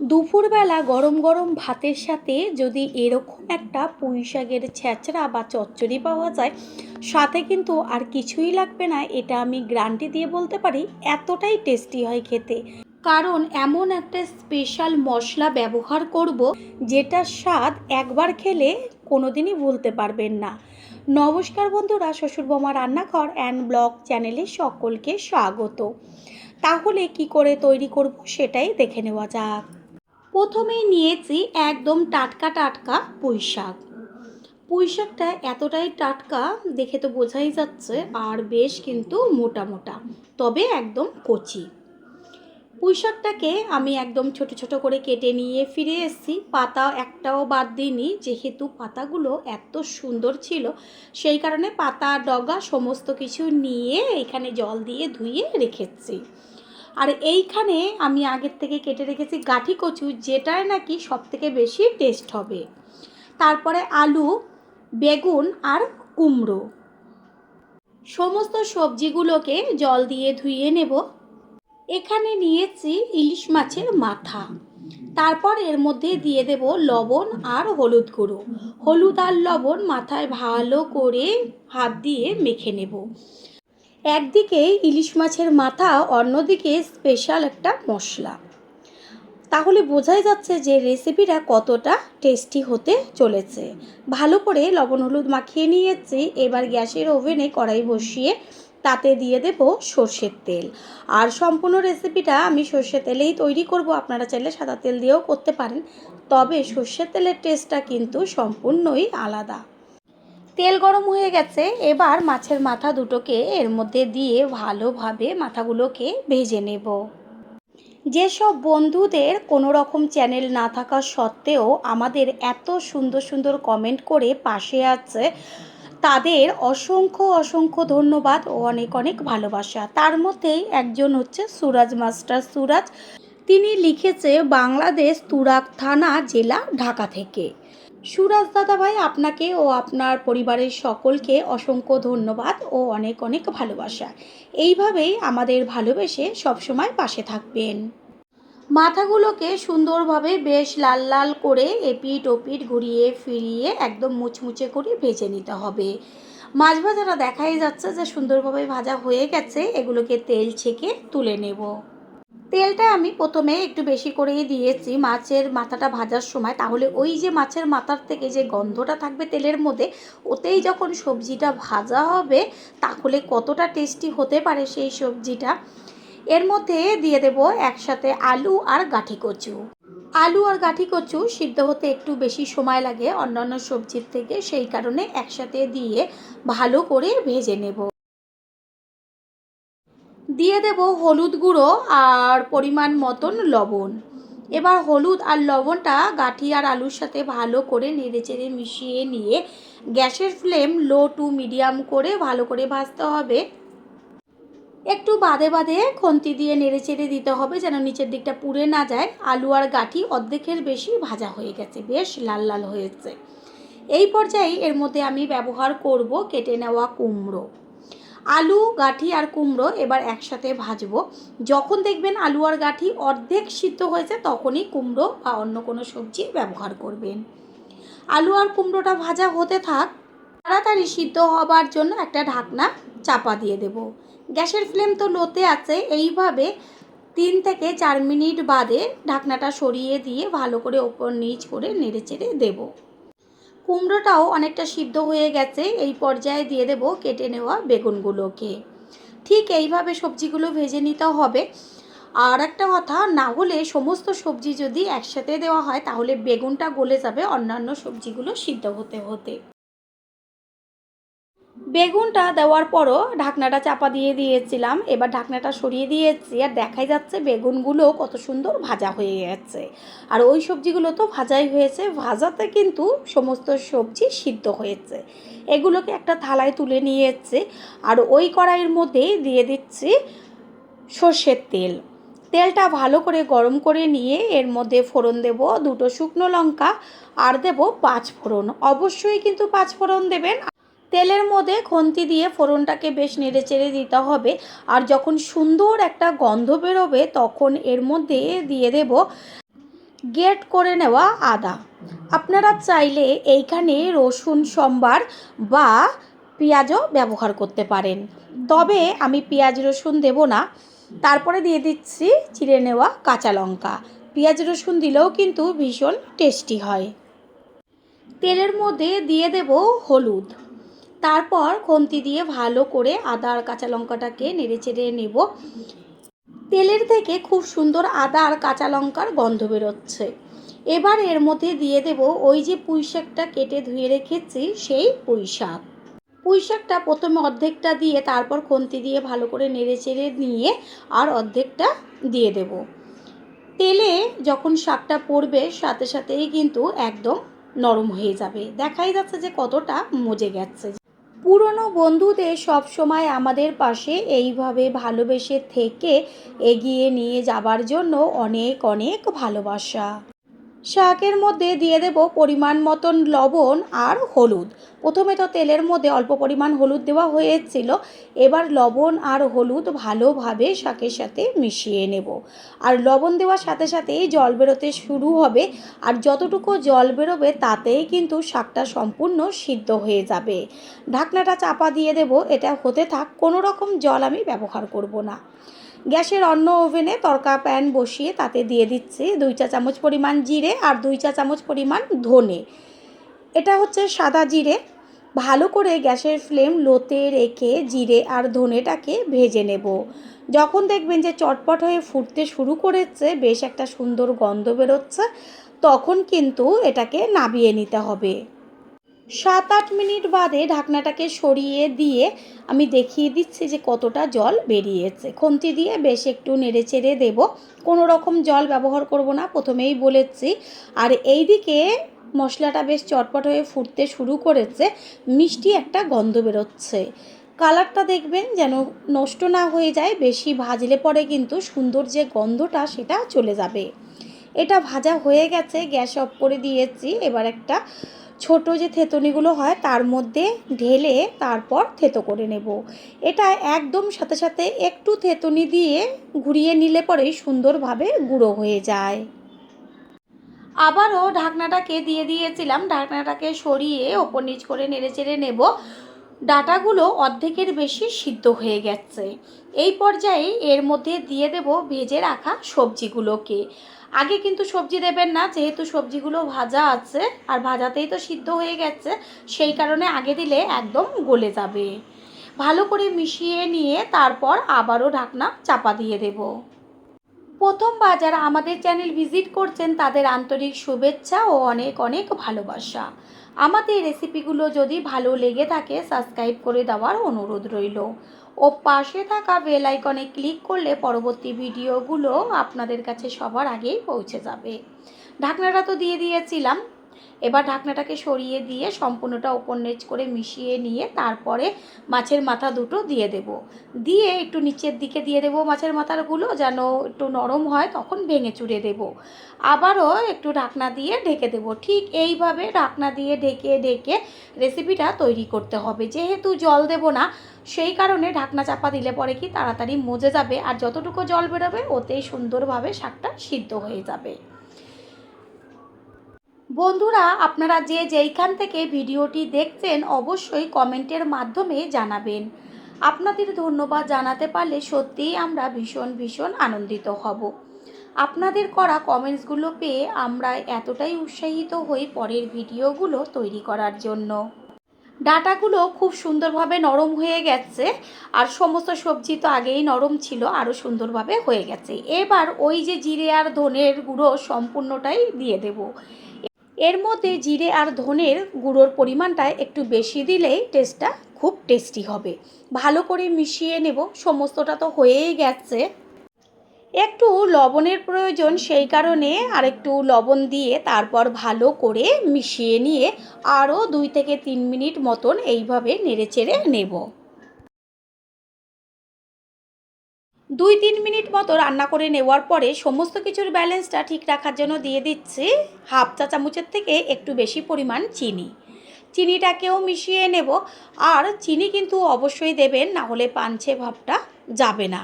দুপুরবেলা গরম গরম ভাতের সাথে যদি এরকম একটা পুঁই শাকের ছ্যাঁচড়া বা চচ্চড়ি পাওয়া যায়, সাথে কিন্তু আর কিছুই লাগবে না, এটা আমি গ্যারান্টি দিয়ে বলতে পারি। এতটাই টেস্টি হয় খেতে, কারণ এমন একটা স্পেশাল মশলা ব্যবহার করব যেটার স্বাদ একবার খেলে কোনোদিনই ভুলতে পারবেন না। নমস্কার বন্ধুরা, শ্বশুরবৌমা রান্নাঘর অ্যান্ড ব্লগ চ্যানেলে সকলকে স্বাগত। তাহলে কি করে তৈরি করব সেটাই দেখে নেওয়া যাক। প্রথমেই নিয়েছি একদম টাটকা টাটকা পুঁই শাক। পুঁই শাকটা এতটাই টাটকা দেখে তো বোঝাই যাচ্ছে, আর বেশ কিন্তু মোটা মোটা, তবে একদম কচি। পুঁই শাকটাকে আমি একদম ছোট ছোট করে কেটে নিয়ে ফিরে এসেছি। পাতা একটাও বাদ দিইনি, যেহেতু পাতাগুলো এত সুন্দর ছিল সেই কারণে পাতা ডগা সমস্ত কিছু নিয়ে এখানে জল দিয়ে ধুয়ে রেখেছি। আর এইখানে আমি আগের থেকে কেটে রেখেছি গাঁঠি কচু, যেটায় নাকি সবথেকে বেশি টেস্ট হবে। তারপরে আলু, বেগুন আর কুমড়ো, সমস্ত সবজিগুলোকে জল দিয়ে ধুয়ে নেব। এখানে নিয়েছি ইলিশ মাছের মাথা। তারপর এর মধ্যে দিয়ে দেব লবণ আর হলুদ গুঁড়ো। হলুদ আর লবণ মাথায় ভালো করে হাত দিয়ে মেখে নেব। একদিকে ইলিশ মাছের মাথা, অন্যদিকে স্পেশাল একটা মশলা, তাহলে বোঝাই যাচ্ছে যে রেসিপিটা কতটা টেস্টি হতে চলেছে। ভালো করে লবণ হলুদ মাখিয়ে নিয়েছি। এবার গ্যাসের ওভেনে কড়াই বসিয়ে তাতে দিয়ে দেব সর্ষের তেল। আর সম্পূর্ণ রেসিপিটা আমি সর্ষের তেলেই তৈরি করব, আপনারা চাইলে সাদা তেল দিয়েও করতে পারেন, তবে সর্ষের তেলের টেস্টটা কিন্তু সম্পূর্ণই আলাদা। তেল গরম হয়ে গেছে, এবার মাছের মাথা দুটোকে এর মধ্যে দিয়ে ভালোভাবে মাথাগুলোকে ভেজে নেব। যেসব বন্ধুদের কোনো রকম চ্যানেল না থাকা সত্ত্বেও আমাদের এত সুন্দর সুন্দর কমেন্ট করে পাশে আছে, তাদের অসংখ্য অসংখ্য ধন্যবাদ ও অনেক অনেক ভালোবাসা। তার মধ্যেই একজন হচ্ছে সুরাজ মাস্টার সুরাজ। তিনি লিখেছে বাংলাদেশ, তুরাগ থানা, জেলা ঢাকা থেকে। সুরাজ দাদা ভাই, আপনাকে ও আপনার পরিবারের সকলকে অসংখ্য ধন্যবাদ ও অনেক অনেক ভালোবাসা। এইভাবেই আমাদের ভালোবেসে সবসময় পাশে থাকবেন। মাথাগুলোকে সুন্দরভাবে বেশ লাল লাল করে এপিট ওপিট ঘুরিয়ে ফিরিয়ে একদম মুচমুচে করে ভেজে নিতে হবে। মাছ ভাজাটা দেখাই যাচ্ছে যে সুন্দরভাবে ভাজা হয়ে গেছে। এগুলোকে তেল ছেঁকে তুলে নেব। তেলটা আমি প্রথমে একটু বেশি করেই দিয়েছি মাছের মাথাটা ভাজার সময়, তাহলে ওই যে মাছের মাথার থেকে যে গন্ধটা থাকবে তেলের মধ্যে, ওতেই যখন সবজিটা ভাজা হবে তাহলে কতটা টেস্টি হতে পারে সেই সবজিটা। এর মধ্যে দিয়ে দেব একসাথে আলু আর গাঁঠি কচু। আলু আর গাঁঠি কচু সিদ্ধ হতে একটু বেশি সময় লাগে অন্যান্য সবজির থেকে, সেই কারণে একসাথে দিয়ে ভালো করে ভেজে নেব। দিয়ে দেব হলুদ গুঁড়ো আর পরিমাণ মতন লবণ। এবার হলুদ আর লবণটা গাঁঠি আর আলুর সাথে ভালো করে নেড়েচেড়ে মিশিয়ে নিয়ে গ্যাসের ফ্লেম লো টু মিডিয়াম করে ভালো করে ভাজতে হবে। একটু বাদে বাদে খুন্তি দিয়ে নেড়েচেড়ে দিতে হবে যেন নিচের দিকটা পুড়ে না যায়। আলু আর গাঁঠি অর্ধেকের বেশি ভাজা হয়ে গেছে, বেশ লাল লাল হয়েছে। এই পর্যায়ে এর মধ্যে আমি ব্যবহার করব কেটে নেওয়া কুমড়ো। আলু, গাঁঠি আর কুমড়ো এবার একসাথে ভাজবো। যখন দেখবেন আলু আর গাঁঠি অর্ধেক সিদ্ধ হয়েছে তখনই কুমড়ো বা অন্য কোনো সবজি ব্যবহার করবেন। আলু আর কুমড়োটা ভাজা হতে থাক। তাড়াতাড়ি সিদ্ধ হবার জন্য একটা ঢাকনা চাপা দিয়ে দেব। গ্যাসের ফ্লেম তো লোতে আছে। এইভাবে 3 থেকে 4 মিনিট বাদে ঢাকনাটা সরিয়ে দিয়ে ভালো করে ওপর নিচ করে নেড়েচেড়ে দেব। কুমড়োটাও অনেকটা সিদ্ধ হয়ে গেছে। এই পর্যায়ে দিয়ে দেব কেটে নেওয়া বেগুনগুলোকে। ঠিক এইভাবে সবজিগুলো ভেজে নিতে হবে। আর একটা কথা, না হলে সমস্ত সবজি যদি একসাথে দেওয়া হয় তাহলে বেগুনটা গলে যাবে অন্যান্য সবজিগুলো সিদ্ধ হতে হতে। বেগুনটা দেওয়ার পরও ঢাকনাটা চাপা দিয়ে দিয়েছিলাম। এবার ঢাকনাটা সরিয়ে দিয়েছি আর দেখাই যাচ্ছে বেগুনগুলো কত সুন্দর ভাজা হয়ে গেছে। আর ওই সবজিগুলো তো ভাজাই হয়েছে, ভাজাতে কিন্তু সমস্ত সবজি সিদ্ধ হয়েছে। এগুলোকে একটা থালায় তুলে নিয়েছি আর ওই কড়াইয়ের মধ্যেই দিয়ে দিচ্ছি সর্ষের তেল। তেলটা ভালো করে গরম করে নিয়ে এর মধ্যে ফোড়ন দেব 2টো শুকনো লঙ্কা আর দেব 5 ফোড়ন। অবশ্যই কিন্তু 5 ফোড়ন দেবেন। তেলের মধ্যে খুন্তি দিয়ে ফোড়নটাকে বেশ নেড়েচেড়ে দিতে হবে। আর যখন সুন্দর একটা গন্ধ বেরোবে তখন এর মধ্যে দিয়ে দেব গ্রেট করে নেওয়া আদা। আপনারা চাইলে এইখানে রসুন সম্বার বা পেঁয়াজও ব্যবহার করতে পারেন, তবে আমি পেঁয়াজ রসুন দেব না। তারপরে দিয়ে দিচ্ছি চিড়ে নেওয়া কাঁচা লঙ্কা। পেঁয়াজ রসুন দিলেও কিন্তু ভীষণ টেস্টি হয়। তেলের মধ্যে দিয়ে দেব হলুদ। তারপর খুন্তি দিয়ে ভালো করে আদা আর কাঁচা লঙ্কাটাকে নেড়েচেড়ে নেব। তেলের থেকে খুব সুন্দর আদা আর কাঁচা লঙ্কার গন্ধ বেরোচ্ছে। এবার এর মধ্যে দিয়ে দেব ওই যে পুঁই শাকটা কেটে ধুয়ে রেখেছি, সেই পুঁই শাক। পুঁই শাকটা প্রথমে অর্ধেকটা দিয়ে তারপর খুন্তি দিয়ে ভালো করে নেড়েচেড়ে নিয়ে আর অর্ধেকটা দিয়ে দেব। তেলে যখন শাকটা পড়বে সাথে সাথেই কিন্তু একদম নরম হয়ে যাবে, দেখাই যাচ্ছে যে কতটা মজে গেছে। পুরনো বন্ধুদের সব সময় আমাদের পাশে এইভাবে ভালোবেসে থেকে এগিয়ে নিয়ে যাবার জন্য অনেক অনেক ভালোবাসা। শাকের মধ্যে দিয়ে দেব পরিমাণ মতন লবণ আর হলুদ। প্রথমে তো তেলের মধ্যে অল্প পরিমাণ হলুদ দেওয়া হয়েছিল, এবার লবণ আর হলুদ ভালোভাবে শাকের সাথে মিশিয়ে নেব। আর লবণ দেওয়ার সাথে সাথেই জল বেরোতে শুরু হবে, আর যতটুকু জল বেরোবে তাতেই কিন্তু শাকটা সম্পূর্ণ সিদ্ধ হয়ে যাবে। ঢাকনাটা চাপা দিয়ে দেব, এটা হতে থাক, কোনো রকম জল আমি ব্যবহার করব না। গ্যাসের অন্য ওভেনে তড়কা প্যান বসিয়ে তাতে দিয়ে দিচ্ছি 2 চা চামচ পরিমাণ জিরে আর 2 চা চামচ পরিমাণ ধনে। এটা হচ্ছে সাদা জিরে। ভালো করে গ্যাসের ফ্লেম লোতে রেখে জিরে আর ধনেটাকে ভেজে নেব। যখন দেখবেন যে চটপট হয়ে ফুটতে শুরু করেছে, বেশ একটা সুন্দর গন্ধ বেরোচ্ছে, তখন কিন্তু এটাকে নামিয়ে নিতে হবে। 7-8 মিনিট বাদে ঢাকনাটাকে সরিয়ে দিয়ে আমি দেখিয়ে দিচ্ছি যে কতটা জল বেরিয়েছে। খুন্তি দিয়ে বেশ একটু নেড়েচেড়ে দেব, কোনো রকম জল ব্যবহার করব না, প্রথমেই বলেছি। আর এইদিকে মশলাটা বেশ চটপট হয়ে ফুটতে শুরু করেছে, মিষ্টি একটা গন্ধ বেরোচ্ছে। কালারটা দেখবেন যেন নষ্ট না হয়ে যায়, বেশি ভাজলে পরে কিন্তু সুন্দর যে গন্ধটা সেটা চলে যাবে। এটা ভাজা হয়ে গেছে, গ্যাস অফ করে দিয়েছি। এবার একটা ছোট যে থেতনিগুলো হয় তার মধ্যে ঢেলে তারপর থেতো করে নেব। এটা একদম সাথে সাথে একটু থেতনি দিয়ে ঘুরিয়ে নিলে পরেই সুন্দরভাবে গুঁড়ো হয়ে যায়। আবারও ঢাকনাটাকে দিয়ে দিয়েছিলাম, ঢাকনাটাকে সরিয়ে ওপর নিচ করে নেড়েচেড়ে নেব। ডাঁটাগুলো অর্ধেকের বেশি সিদ্ধ হয়ে গেছে। এই পর্যায়ে এর মধ্যে দিয়ে দেব ভেজে রাখা সবজিগুলোকে। আগে কিন্তু সবজি দেবেন না, যেহেতু সবজিগুলো ভাজা আছে আর ভাজাতেই তো সিদ্ধ হয়ে গেছে, সেই কারণে আগে দিলে একদম গলে যাবে। ভালো করে মিশিয়ে নিয়ে তারপর আবারও ঢাকনা চাপা দিয়ে দেব। প্রথমবার যারা আমাদের চ্যানেল ভিজিট করছেন তাদের আন্তরিক শুভেচ্ছা ও অনেক অনেক ভালোবাসা। আমাদের রেসিপিগুলো যদি ভালো লেগে থাকে সাবস্ক্রাইব করে দেওয়ার অনুরোধ রইল ও পাশে থাকা বেল আইকনে ক্লিক করলে পরবর্তী ভিডিওগুলো আপনাদের কাছে সবার আগেই পৌঁছে যাবে। ঢাকনাটা তো দিয়ে দিয়েছিলাম, এবার ঢাকনাটাকে সরিয়ে দিয়ে সম্পূর্ণটা ওপর নিচ করে মিশিয়ে নিয়ে তারপরে মাছের মাথা দুটো দিয়ে দেব। দিয়ে একটু নিচের দিকে দিয়ে দেব মাছের মাথাগুলো, যেন একটু নরম হয়, তখন ভেঙে চুড়ে দেব। আবারও একটু ঢাকনা দিয়ে ঢেকে দেব। ঠিক এইভাবে ঢাকনা দিয়ে ঢেকে ঢেকে রেসিপিটা তৈরি করতে হবে। যেহেতু জল দেব না, সেই কারণে ঢাকনা চাপা দিলে পরে কি তাড়াতাড়ি মজে যাবে, আর যতটুকু জল বেরোবে ওতেই সুন্দরভাবে শাকটা সিদ্ধ হয়ে যাবে। বন্ধুরা, আপনারা যে যেইখান থেকে ভিডিওটি দেখছেন অবশ্যই কমেন্টের মাধ্যমে জানাবেন। আপনাদের ধন্যবাদ জানাতে পারলে সত্যিই আমরা ভীষণ ভীষণ আনন্দিত হব। আপনাদের করা কমেন্টসগুলো পেয়ে আমরা এতটাই উৎসাহিত হই পরের ভিডিওগুলো তৈরি করার জন্য। ডাঁটাগুলো খুব সুন্দরভাবে নরম হয়ে গেছে, আর সমস্ত সবজি তো আগেই নরম ছিল, আরও সুন্দরভাবে হয়ে গেছে। এবার ওই যে জিরে আর ধনের গুঁড়ো সম্পূর্ণটাই দিয়ে দেব। এর মধ্যে জিরে আর ধনের গুঁড়োর পরিমাণটা একটু বেশি দিলেই টেস্টটা খুব টেস্টি হবে। ভালো করে মিশিয়ে নেব। সমস্তটা তো হয়েই গেছে, একটু লবণের প্রয়োজন, সেই কারণে আর একটু লবণ দিয়ে তারপর ভালো করে মিশিয়ে নিয়ে আরও 2 থেকে 3 মিনিট মতন এইভাবে নেড়েচেড়ে নেব। 2-3 মিনিট মতো রান্না করে নেওয়ার পরে সমস্ত কিছুর ব্যালেন্সটা ঠিক রাখার জন্য দিয়ে দিচ্ছি হাফ চা চামচের থেকে একটু বেশি পরিমাণ চিনি। চিনিটাকেও মিশিয়ে নেব। আর চিনি কিন্তু অবশ্যই দেবেন, না হলে পাঞ্চে ভাবটা যাবে না।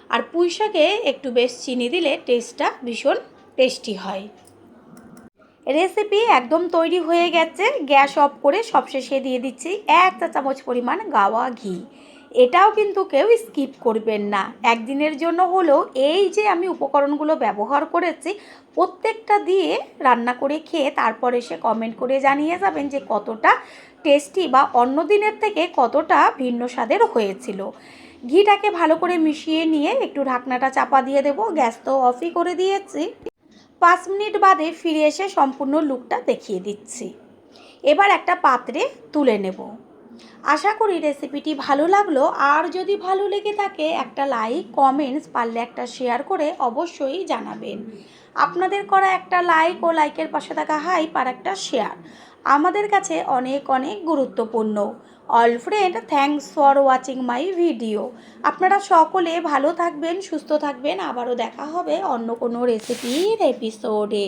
আর পুঁই শাকে একটু বেশ চিনি দিলে টেস্টটা ভীষণ টেস্টি হয়। রেসিপি একদম তৈরি হয়ে গেছে। গ্যাস অফ করে সবশেষে দিয়ে দিচ্ছি 1 চা চামচ পরিমাণ গাওয়া ঘি। এটাও কিন্তু কেউ স্কিপ করবেন না। একদিনের জন্য হলেও এই যে আমি উপকরণগুলো ব্যবহার করেছি প্রত্যেকটা দিয়ে রান্না করে খেয়ে তারপর এসে কমেন্ট করে জানিয়ে যাবেন যে কতটা টেস্টি বা অন্য দিনের থেকে কতটা ভিন্ন স্বাদের হয়েছিল। ঘিটাকে ভালো করে মিশিয়ে নিয়ে একটু ঢাকনাটা চাপা দিয়ে দেবো। গ্যাস তো অফই করে দিয়েছি। 5 মিনিট বাদে ফিরে এসে সম্পূর্ণ লুকটা দেখিয়ে দিচ্ছি। এবার একটা পাত্রে তুলে নেব। আশা করি রেসিপিটি ভালো লাগলো। আর যদি ভালো লেগে থাকে একটা লাইক, কমেন্টস, পারলে একটা শেয়ার করে অবশ্যই জানাবেন। আপনাদের করা একটা লাইক ও লাইকের পাশে থাকা হাইপ আর একটা শেয়ার আমাদের কাছে অনেক অনেক গুরুত্বপূর্ণ। All friend, thanks for watching my video. আপনারা সকলে ভালো থাকবেন, সুস্থ থাকবেন। আবারও দেখা হবে অন্য কোনো রেসিপির এপিসোডে।